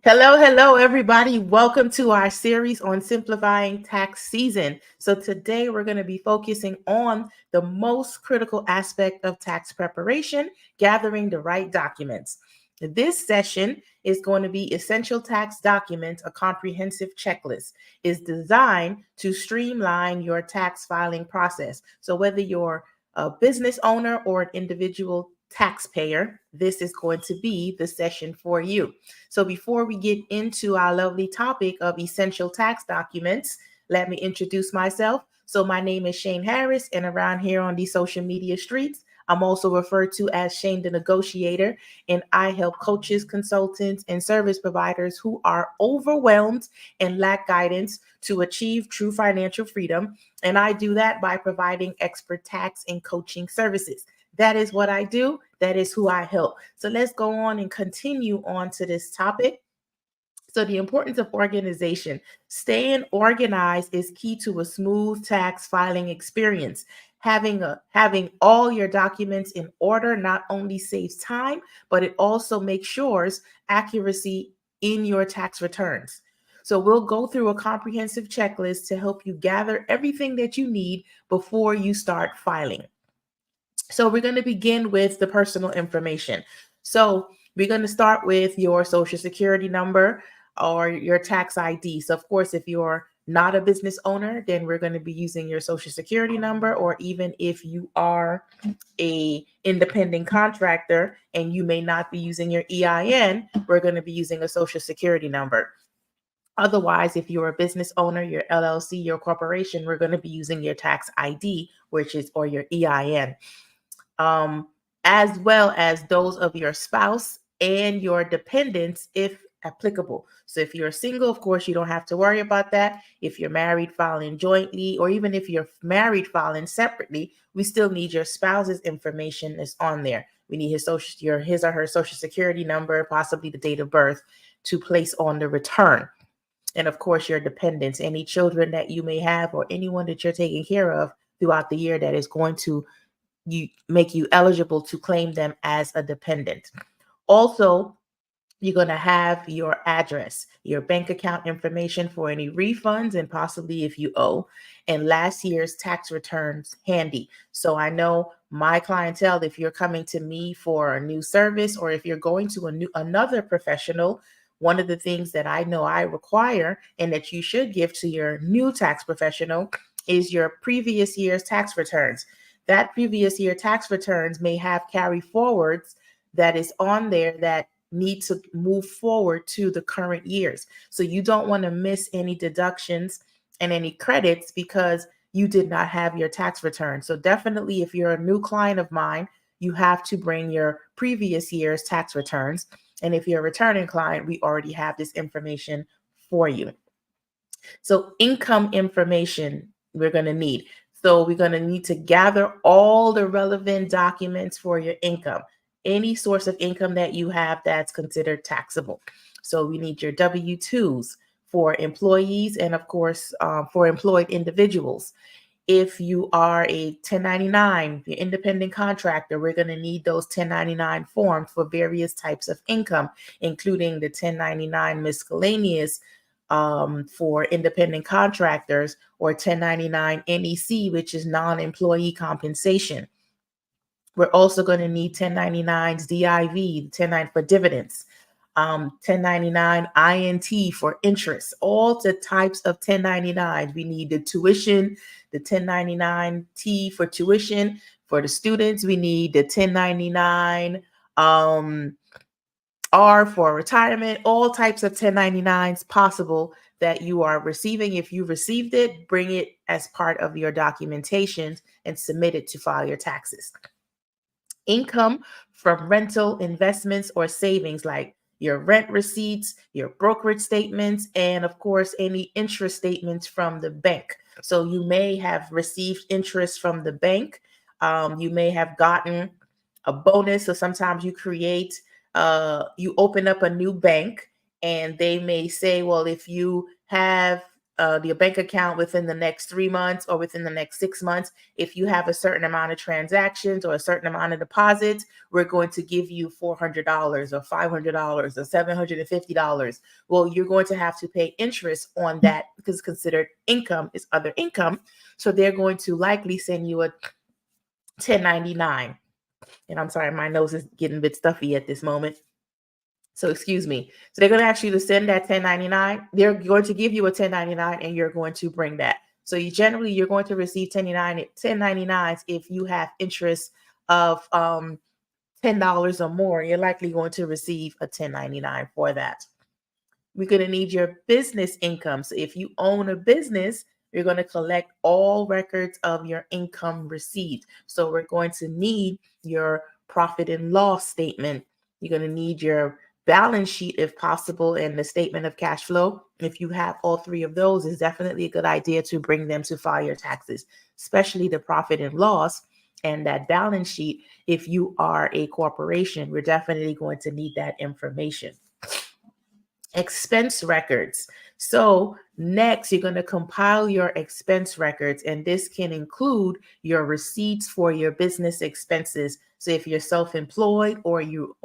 Hello, everybody. Welcome to our series on simplifying tax season. So, today we're going to be focusing on the most critical aspect of tax preparation, gathering the right documents. This session is going to be Essential Tax Documents, a comprehensive checklist, is designed to streamline your tax filing process. So, whether you're a business owner or an individual taxpayer, this is going to be the session for you. So before we get into our lovely topic of essential tax documents, let me introduce myself. So my name is Shane Harris, and around here on the social media streets, I'm also referred to as Shane the Negotiator, and I help coaches, consultants, and service providers who are overwhelmed and lack guidance to achieve true financial freedom. And I do that by providing expert tax and coaching services. That is what I do. That is who I help. So let's go on and continue on to this topic. So the importance of organization. Staying organized is key to a smooth tax filing experience. Having all your documents in order not only saves time, but it also makes sure accuracy in your tax returns. So we'll go through a comprehensive checklist to help you gather everything that you need before you start filing. So we're going to begin with the personal information. So we're going to start with your social security number or your tax ID. So of course, if you're not a business owner, then we're going to be using your social security number, or even if you are a independent contractor and you may not be using your EIN, we're going to be using a social security number. Otherwise, if you're a business owner, your LLC, your corporation, we're going to be using your tax ID, or your EIN, um, as well as those of your spouse and your dependents, if applicable. So if you're single, of course, you don't have to worry about that. If you're married, filing jointly, or even if you're married, filing separately, we still need your spouse's information is on there. We need his or her social security number, possibly the date of birth, to place on the return. And of course, your dependents, any children that you may have, or anyone that you're taking care of throughout the year that is going to make you eligible to claim them as a dependent. Also, you're going to have your address, your bank account information for any refunds, and possibly if you owe, and last year's tax returns handy. So I know my clientele, if you're coming to me for a new service, or if you're going to another professional, one of the things that I know I require and that you should give to your new tax professional is your previous year's tax returns. That previous year tax returns may have carry forwards that is on there that need to move forward to the current years. So you don't want to miss any deductions and any credits because you did not have your tax return. So definitely, if you're a new client of mine, you have to bring your previous year's tax returns. And if you're a returning client, we already have this information for you. So income information we're going to need. So we're going to need to gather all the relevant documents for your income, any source of income that you have that's considered taxable. So we need your W-2s for employees and, of course, for employed individuals. If you are a 1099, your independent contractor, we're going to need those 1099 forms for various types of income, including the 1099 miscellaneous for independent contractors, or 1099 NEC, which is non-employee compensation. We're also going to need 1099s DIV, 1099 for dividends, 1099 INT for interest, all the types of 1099s. We need the tuition, the 1099T for tuition for the students. We need the 1099 R for retirement, all types of 1099s possible that you are receiving. If you received it, bring it as part of your documentation and submit it to file your taxes. Income from rental, investments, or savings, like your rent receipts, your brokerage statements, and of course, any interest statements from the bank. So you may have received interest from the bank. You may have gotten a bonus. So sometimes you open up a new bank and they may say, well, if you have your bank account within the next 3 months or within the next 6 months. If you have a certain amount of transactions or a certain amount of deposits, we're going to give you $400 or $500 or $750. Well, you're going to have to pay interest on that because it's considered income, is other income. So they're going to likely send you a 1099. And I'm sorry, my nose is getting a bit stuffy at this moment. So excuse me. So they're going to ask you to send that 1099. They're going to give you a 1099 and you're going to bring that. So you're going to receive 1099s if you have interest of $10 or more. You're likely going to receive a 1099 for that. We're going to need your business income. So if you own a business, you're going to collect all records of your income received. So we're going to need your profit and loss statement. You're going to need your balance sheet if possible and the statement of cash flow. If you have all three of those, it's definitely a good idea to bring them to file your taxes, especially the profit and loss and that balance sheet. If you are a corporation, we're definitely going to need that information. Expense records. So next, you're going to compile your expense records, and this can include your receipts for your business expenses. So if you're self-employed or you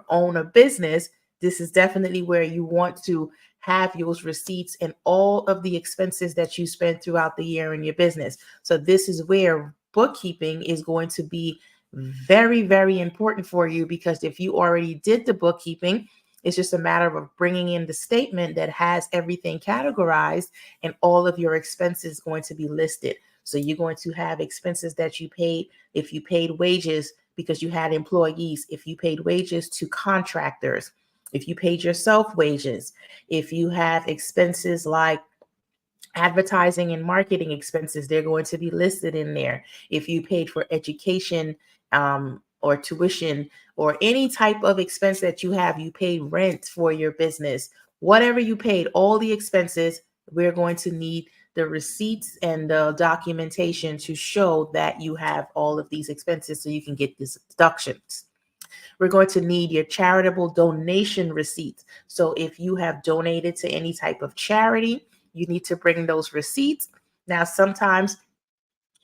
own a business, this is definitely where you want to have your receipts and all of the expenses that you spend throughout the year in your business. So this is where bookkeeping is going to be very, very important for you, because if you already did the bookkeeping, it's just a matter of bringing in the statement that has everything categorized and all of your expenses going to be listed. So you're going to have expenses that you paid. If you paid wages because you had employees, if you paid wages to contractors, if you paid yourself wages, if you have expenses like advertising and marketing expenses, they're going to be listed in there. If you paid for education or tuition or any type of expense that you have, you paid rent for your business, whatever you paid, all the expenses, we're going to need the receipts and the documentation to show that you have all of these expenses so you can get these deductions. We're going to need your charitable donation receipts. So if you have donated to any type of charity, you need to bring those receipts. Now, sometimes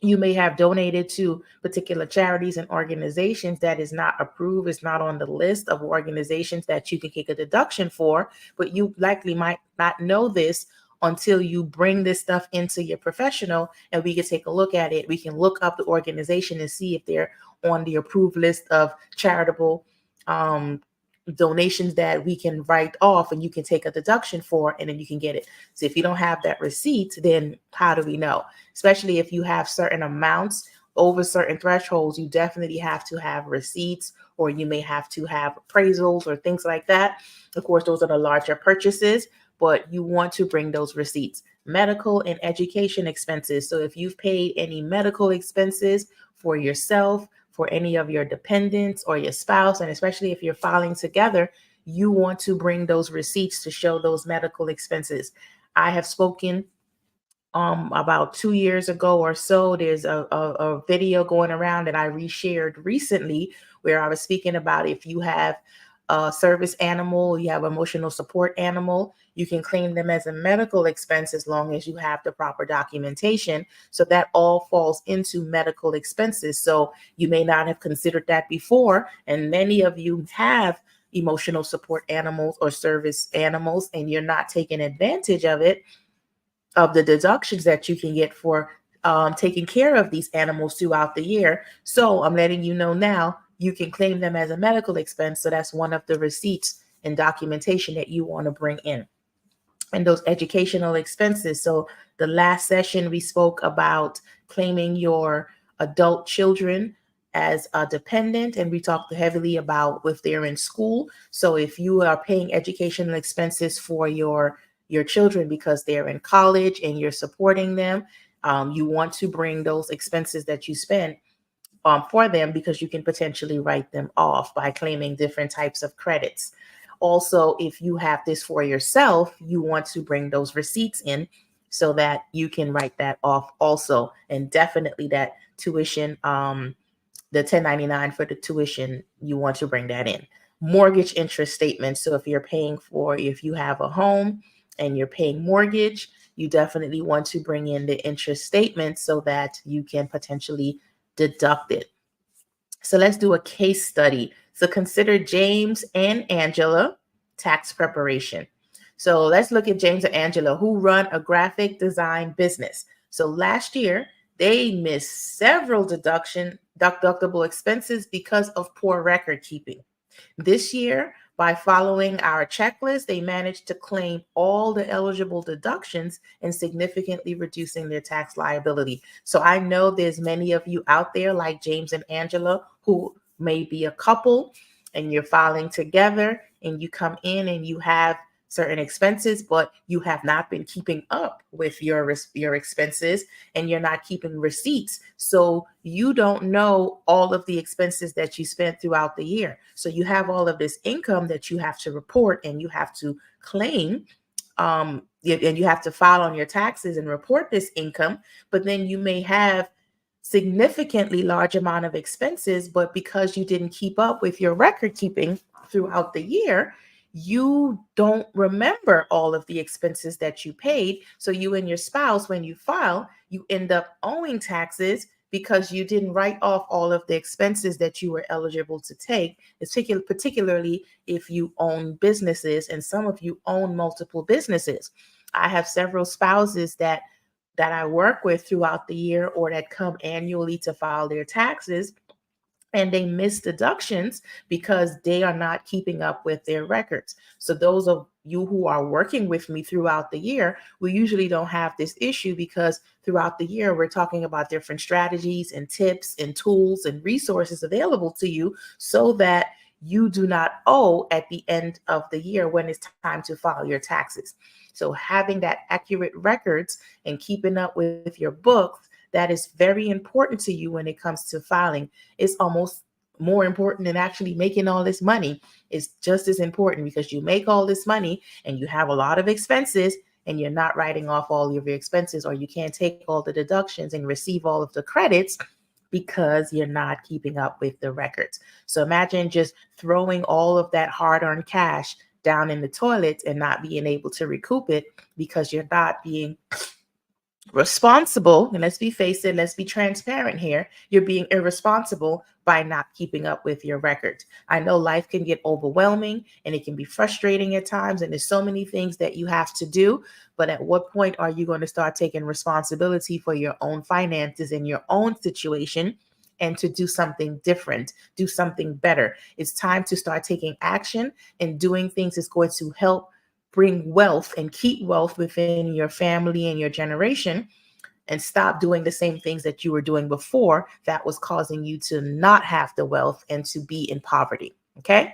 you may have donated to particular charities and organizations that is not approved, it's not on the list of organizations that you can take a deduction for, but you likely might not know this until you bring this stuff into your professional and we can take a look at it. We can look up the organization and see if they're on the approved list of charitable donations that we can write off and you can take a deduction for, and then you can get it. So if you don't have that receipt, then how do we know? Especially if you have certain amounts over certain thresholds, you definitely have to have receipts, or you may have to have appraisals or things like that. Of course, those are the larger purchases, but you want to bring those receipts. Medical and education expenses. So if you've paid any medical expenses for yourself, for any of your dependents or your spouse, and especially if you're filing together, you want to bring those receipts to show those medical expenses. I have spoken about 2 years ago or so. There's a video going around that I reshared recently where I was speaking about if you have a service animal, you have emotional support animal, you can claim them as a medical expense as long as you have the proper documentation. So that all falls into medical expenses. So you may not have considered that before, and many of you have emotional support animals or service animals, and you're not taking advantage of it, of the deductions that you can get for taking care of these animals throughout the year. So I'm letting you know now, you can claim them as a medical expense. So that's one of the receipts and documentation that you want to bring in. And those educational expenses. So the last session we spoke about claiming your adult children as a dependent, and we talked heavily about if they're in school. So if you are paying educational expenses for your children because they're in college and you're supporting them, you want to bring those expenses that you spend for them, because you can potentially write them off by claiming different types of credits. Also, if you have this for yourself, you want to bring those receipts in so that you can write that off also. And definitely that tuition, the 1099 for the tuition, you want to bring that in. Mortgage interest statements. So if you're paying for, if you have a home and you're paying mortgage, you definitely want to bring in the interest statement so that you can potentially deduct it. So let's do a case study. So consider James and Angela tax preparation. So let's look at James and Angela, who run a graphic design business. So last year, they missed several deductible expenses because of poor record keeping. This year, by following our checklist, they managed to claim all the eligible deductions and significantly reducing their tax liability. So I know there's many of you out there like James and Angela who may be a couple and you're filing together and you come in and you have certain expenses, but you have not been keeping up with your expenses and you're not keeping receipts. So you don't know all of the expenses that you spent throughout the year. So you have all of this income that you have to report and you have to claim. And you have to file on your taxes and report this income, but then you may have significantly large amount of expenses, but because you didn't keep up with your record keeping throughout the year, you don't remember all of the expenses that you paid. So you and your spouse, when you file, you end up owing taxes because you didn't write off all of the expenses that you were eligible to take, particularly if you own businesses, and some of you own multiple businesses. I have several spouses that I work with throughout the year or that come annually to file their taxes, and they miss deductions because they are not keeping up with their records. So those of you who are working with me throughout the year, we usually don't have this issue because throughout the year, we're talking about different strategies and tips and tools and resources available to you so that you do not owe at the end of the year when it's time to file your taxes. So having that accurate records and keeping up with your books, that is very important to you when it comes to filing. It's almost more important than actually making all this money. It's just as important because you make all this money and you have a lot of expenses and you're not writing off all of your expenses, or you can't take all the deductions and receive all of the credits because you're not keeping up with the records. So imagine just throwing all of that hard-earned cash down in the toilet and not being able to recoup it because you're not being responsible. And let's be transparent here. You're being irresponsible by not keeping up with your records. I know life can get overwhelming and it can be frustrating at times, and there's so many things that you have to do. But at what point are you going to start taking responsibility for your own finances and your own situation, and to do something different, do something better? It's time to start taking action and doing things that's going to help bring wealth and keep wealth within your family and your generation, and stop doing the same things that you were doing before that was causing you to not have the wealth and to be in poverty. Okay.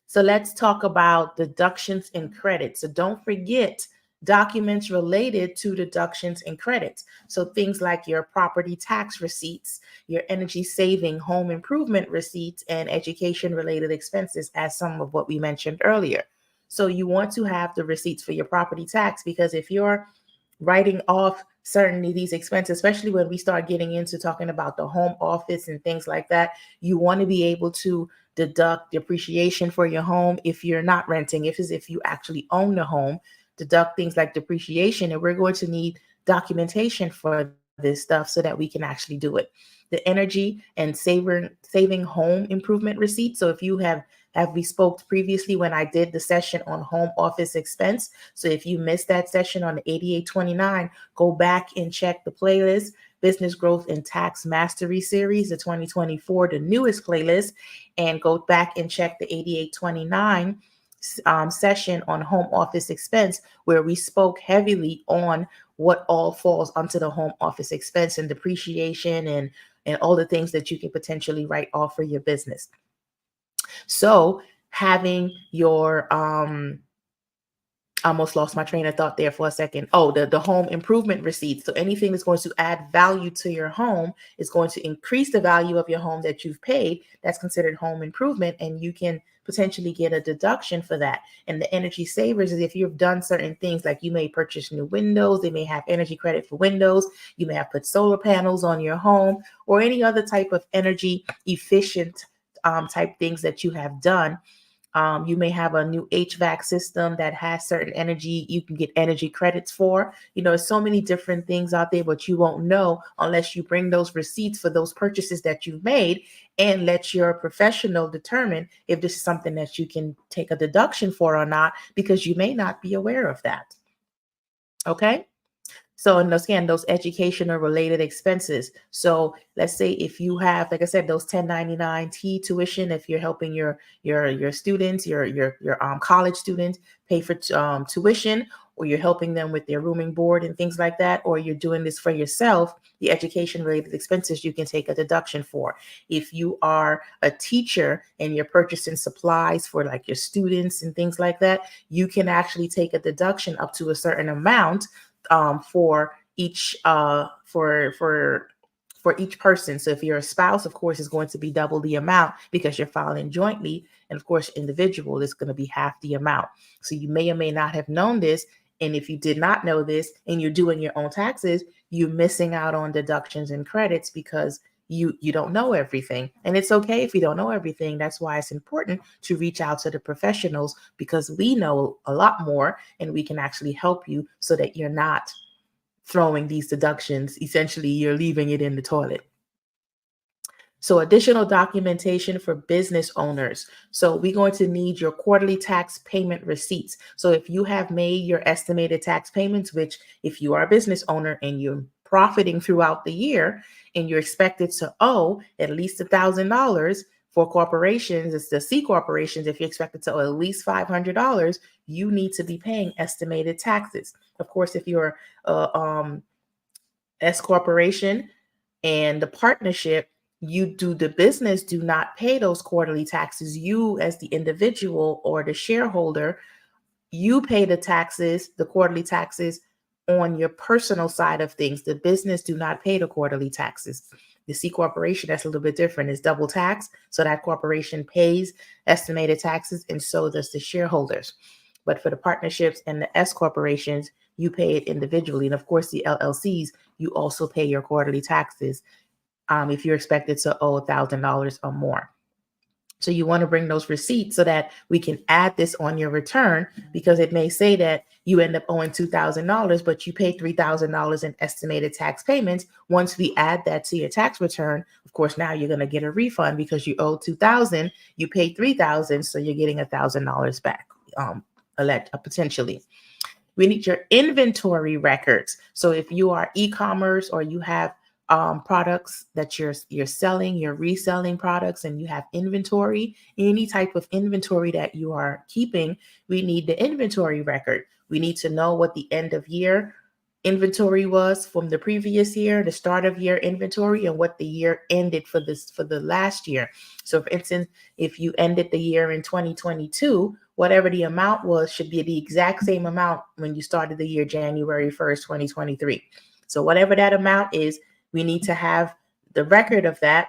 So let's talk about deductions and credits. So don't forget documents related to deductions and credits. So things like your property tax receipts, your energy saving home improvement receipts, and education related expenses, as some of what we mentioned earlier. So you want to have the receipts for your property tax, because if you're writing off certainly these expenses, especially when we start getting into talking about the home office and things like that, you want to be able to deduct depreciation for your home if you're not renting. If you actually own the home, deduct things like depreciation, and we're going to need documentation for this stuff so that we can actually do it. The energy and saving home improvement receipt. So if you have we spoke previously when I did the session on home office expense. So if you missed that session on the 8829, go back and check the playlist, Business Growth and Tax Mastery Series, the 2024, the newest playlist, and go back and check the 8829 session on home office expense, where we spoke heavily on what all falls onto the home office expense and depreciation and all the things that you can potentially write off for your business. So having your I almost lost my train of thought there for a second. Oh, the home improvement receipts. So anything that's going to add value to your home is going to increase the value of your home that you've paid. That's considered home improvement, and you can potentially get a deduction for that. And the energy savers is if you've done certain things, like you may purchase new windows, they may have energy credit for windows, you may have put solar panels on your home, or any other type of energy efficient type things that you have done. You may have a new HVAC system that has certain energy you can get energy credits for. There's so many different things out there, but you won't know unless you bring those receipts for those purchases that you've made and let your professional determine if this is something that you can take a deduction for or not, because you may not be aware of that. Okay? So, and again, those educational related expenses. So let's say if you have, like I said, those 1099-T tuition, if you're helping your students, your college students pay for tuition, or you're helping them with their rooming board and things like that, or you're doing this for yourself, the education related expenses you can take a deduction for. If you are a teacher and you're purchasing supplies for like your students and things like that, you can actually take a deduction up to a certain amount for each for each person. So if you're a spouse, of course, it's going to be double the amount because you're filing jointly, and of course, individual is going to be half the amount. So you may or may not have known this, and if you did not know this and you're doing your own taxes, you're missing out on deductions and credits because you don't know everything. And it's okay if you don't know everything. That's why it's important to reach out to the professionals, because we know a lot more and we can actually help you so that you're not throwing these deductions. Essentially, you're leaving it in the toilet. So additional documentation for business owners. So we're going to need your quarterly tax payment receipts. So if you have made your estimated tax payments, which if you are a business owner and you're profiting throughout the year and you're expected to owe at least $1,000, for corporations, it's the C corporations, if you're expected to owe at least $500, you need to be paying estimated taxes. Of course, if you're S corporation and the partnership, the business do not pay those quarterly taxes. You as the individual or the shareholder, you pay the taxes, the quarterly taxes on your personal side of things. The business do not pay the quarterly taxes. The C corporation, that's a little bit different. It's double tax. So that corporation pays estimated taxes, and so does the shareholders. But for the partnerships and the S corporations, you pay it individually. And of course, the LLCs, you also pay your quarterly taxes if you're expected to owe $1,000 or more. So you want to bring those receipts so that we can add this on your return, because it may say that you end up owing $2,000, but you pay $3,000 in estimated tax payments. Once we add that to your tax return, of course, now you're going to get a refund because you owe $2,000, you paid $3,000, so you're getting $1,000 back, potentially. We need your inventory records. So if you are e-commerce or you have products that you're selling, you're reselling products, and you have inventory, any type of inventory that you are keeping, we need the inventory record. We need to know what the end of year inventory was from the previous year, the start of year inventory, and what the year ended for the last year. So for instance, if you ended the year in 2022, whatever the amount was should be the exact same amount when you started the year January 1st, 2023. So whatever that amount is, we need to have the record of that.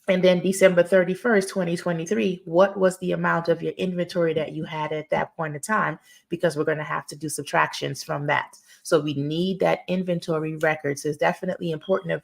And then December 31st, 2023, what was the amount of your inventory that you had at that point in time? Because we're going to have to do subtractions from that. So we need that inventory record. So it's definitely important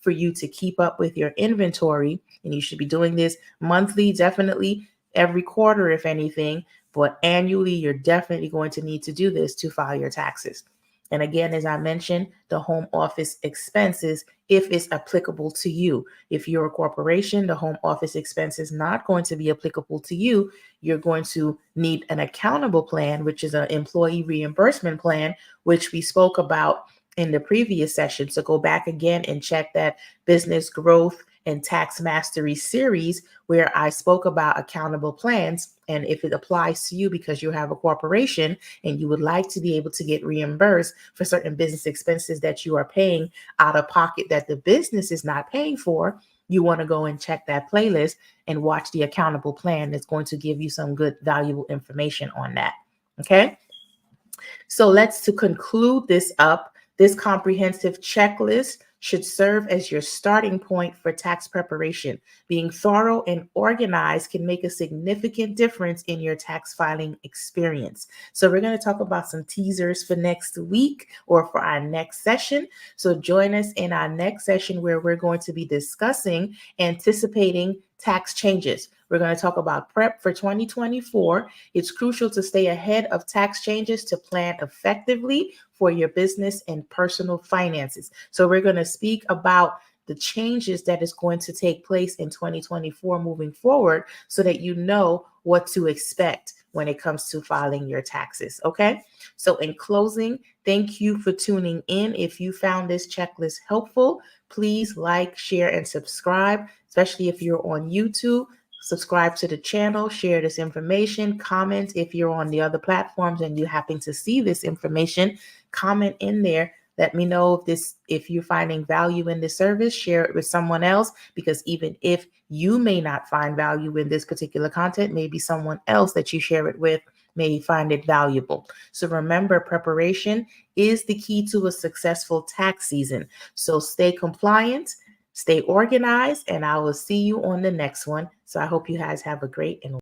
for you to keep up with your inventory. And you should be doing this monthly, definitely every quarter, if anything. But annually, you're definitely going to need to do this to file your taxes. And again, as I mentioned, the home office expenses, if it's applicable to you. If you're a corporation, the home office expense is not going to be applicable to you. You're going to need an accountable plan, which is an employee reimbursement plan, which we spoke about in the previous session. So go back again and check that business growth and tax mastery series where I spoke about accountable plans. And if it applies to you because you have a corporation and you would like to be able to get reimbursed for certain business expenses that you are paying out of pocket that the business is not paying for, you want to go and check that playlist and watch the accountable plan. That's going to give you some good, valuable information on that. Okay. So to conclude this up, this comprehensive checklist should serve as your starting point for tax preparation. Being thorough and organized can make a significant difference in your tax filing experience. So we're going to talk about some teasers for next week or for our next session. So join us in our next session where we're going to be discussing anticipating tax changes. We're going to talk about prep for 2024. It's crucial to stay ahead of tax changes to plan effectively for your business and personal finances. So we're going to speak about the changes that is going to take place in 2024 moving forward so that you know what to expect when it comes to filing your taxes. Okay. So in closing, thank you for tuning in. If you found this checklist helpful, please like, share, and subscribe, especially if you're on YouTube. Subscribe to the channel, share this information, comment if you're on the other platforms and you happen to see this information, comment in there. Let me know if you're finding value in this service, share it with someone else, because even if you may not find value in this particular content, maybe someone else that you share it with may find it valuable. So remember, preparation is the key to a successful tax season. So stay compliant, stay organized, and I will see you on the next one. So I hope you guys have a great and